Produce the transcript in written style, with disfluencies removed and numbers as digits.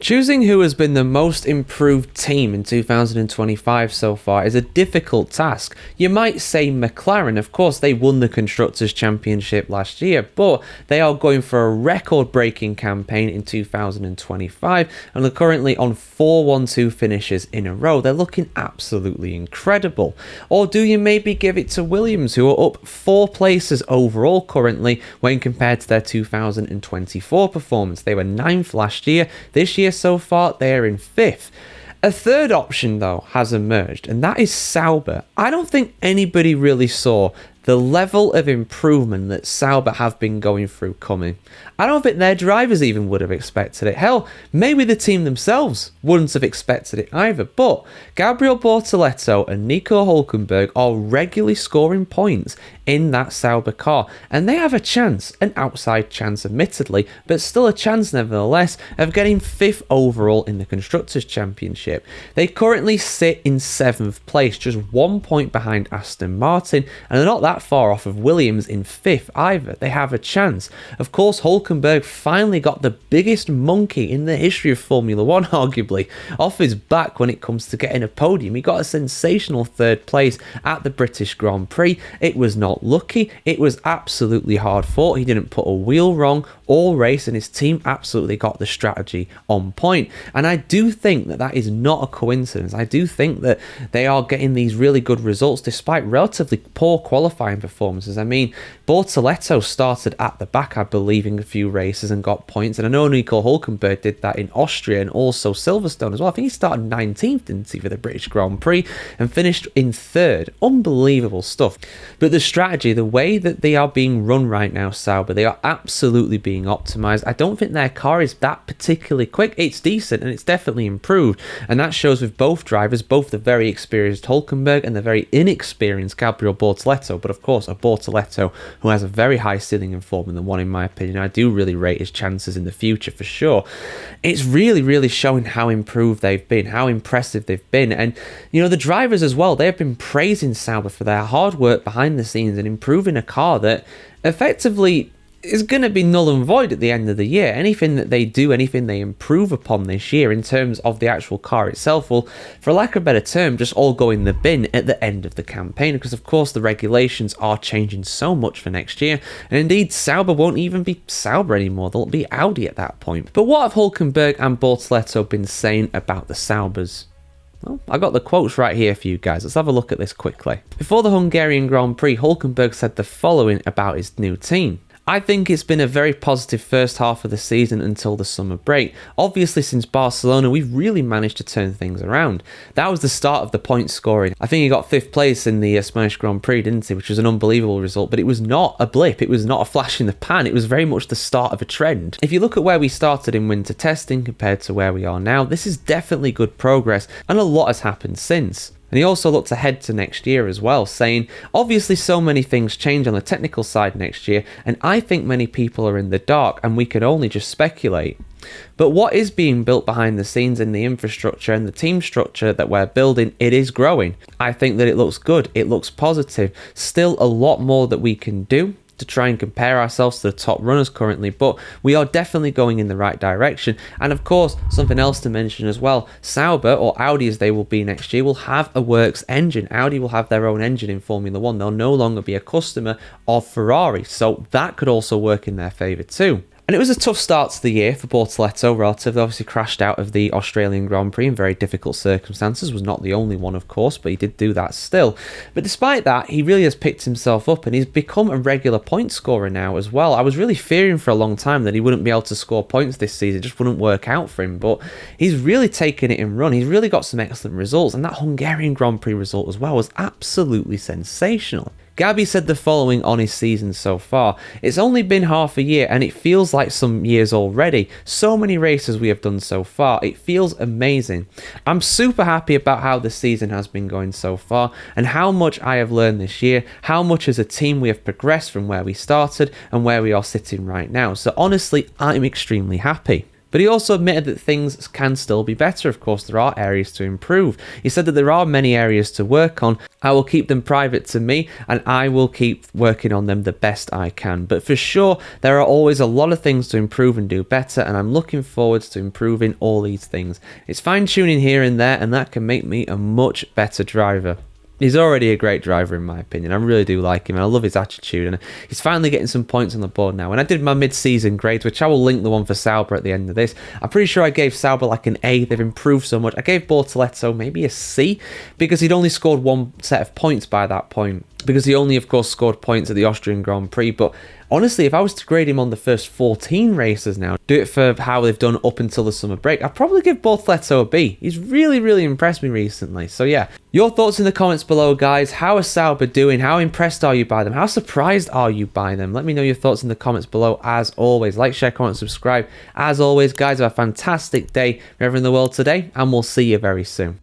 Choosing who has been the most improved team in 2025 so far is a difficult task. You might say McLaren. Of course, they won the Constructors' Championship last year, but they are going for a record-breaking campaign in 2025 and are currently on 4-1-2 finishes in a row. They're looking absolutely incredible. Or do you maybe give it to Williams, who are up 4 places overall currently when compared to their 2024 performance? They were 9th last year. This year so far, they are in 5th. A third option, though, has emerged, and that is Sauber. I don't think anybody really saw the level of improvement that Sauber have been going through coming. I don't think their drivers even would have expected it. Hell, maybe the team themselves wouldn't have expected it either. But Gabriel Bortoleto and Nico Hulkenberg are regularly scoring points in that Sauber car, and they have a chance, an outside chance admittedly, but still a chance nevertheless, of getting 5th overall in the Constructors' Championship. They currently sit in 7th place, just 1 point behind Aston Martin, and they're not that far off of Williams in 5th either. They have a chance. Of course, Hulkenberg finally got the biggest monkey in the history of Formula 1, arguably, off his back when it comes to getting a podium. He got a sensational 3rd place at the British Grand Prix. It was not lucky, it was absolutely hard fought. He didn't put a wheel wrong all race, and his team absolutely got the strategy on point. And I do think that that is not a coincidence. I do think that they are getting these really good results despite relatively poor qualifying performances. I mean, Bortoleto started at the back, I believe, in a few races and got points, and I know Nico Hulkenberg did that in Austria and also Silverstone as well. I think he started 19th, didn't he, for the British Grand Prix, and finished in 3rd. Unbelievable stuff. But the strategy, the way that they are being run right now, Sauber, they are absolutely being optimized. I don't think their car is that particularly quick. It's decent and it's definitely improved, and that shows with both drivers, both the very experienced Hulkenberg and the very inexperienced Gabriel Bortoleto. But of course, a Bortoleto who has a very high ceiling in Formula 1 in my opinion. I do really rate his chances in the future for sure. It's really showing how improved they've been, how impressive they've been. And you know, the drivers as well, they've been praising Sauber for their hard work behind the scenes and improving a car that effectively is going to be null and void at the end of the year. Anything that they do, anything they improve upon this year in terms of the actual car itself will, for lack of a better term, just all go in the bin at the end of the campaign, because of course the regulations are changing so much for next year, and indeed Sauber won't even be Sauber anymore, they'll be Audi at that point. But what have Hulkenberg and Bortoleto been saying about the Saubers? Well, I got the quotes right here for you guys. Let's have a look at this quickly. Before the Hungarian Grand Prix, Hulkenberg said the following about his new team. I think it's been a very positive first half of the season until the summer break. Obviously, since Barcelona, we've really managed to turn things around. That was the start of the point scoring. I think he got 5th place in the Spanish Grand Prix, didn't he? Which was an unbelievable result, but it was not a blip. It was not a flash in the pan. It was very much the start of a trend. If you look at where we started in winter testing compared to where we are now, this is definitely good progress, and a lot has happened since. And he also looked ahead to next year as well, saying, obviously so many things change on the technical side next year, and I think many people are in the dark and we can only just speculate. But what is being built behind the scenes in the infrastructure and the team structure that we're building, it is growing. I think that it looks good, it looks positive. Still a lot more that we can do to try and compare ourselves to the top runners currently, but we are definitely going in the right direction. And of course, something else to mention as well, Sauber, or Audi as they will be next year, will have a works engine. Audi will have their own engine in Formula 1. They'll no longer be a customer of Ferrari, so that could also work in their favour too. And it was a tough start to the year for Bortoleto, relatively. Obviously crashed out of the Australian Grand Prix in very difficult circumstances. Was not the only one, of course, but he did do that still. But despite that, he really has picked himself up, and he's become a regular point scorer now as well. I was really fearing for a long time that he wouldn't be able to score points this season. It just wouldn't work out for him, but he's really taken it in run. He's really got some excellent results, and that Hungarian Grand Prix result as well was absolutely sensational. Gabby said the following on his season so far. It's only been half a year and it feels like some years already. So many races we have done so far. It feels amazing. I'm super happy about how the season has been going so far and how much I have learned this year, how much as a team we have progressed from where we started and where we are sitting right now. So honestly, I'm extremely happy. But he also admitted that things can still be better. Of course, there are areas to improve. He said that there are many areas to work on. I will keep them private to me, and I will keep working on them the best I can. But for sure, there are always a lot of things to improve and do better, and I'm looking forward to improving all these things. It's fine-tuning here and there, and that can make me a much better driver. He's already a great driver in my opinion. I really do like him and I love his attitude, and he's finally getting some points on the board now. When I did my mid-season grades, which I will link the one for Sauber at the end of this, I'm pretty sure I gave Sauber like an A. They've improved so much. I gave Bortoleto maybe a C because he'd only scored one set of points by that point, because he only of course scored points at the Austrian Grand Prix. But honestly, if I was to grade him on the first 14 races now, do it for how they've done up until the summer break, I'd probably give Bortoleto a B. He's really impressed me recently. So yeah, your thoughts in the comments below, guys. How are Sauber doing? How impressed are you by them? How surprised are you by them? Let me know your thoughts in the comments below. As always, like, share, comment, subscribe. As always, guys, have a fantastic day wherever in the world today, and we'll see you very soon.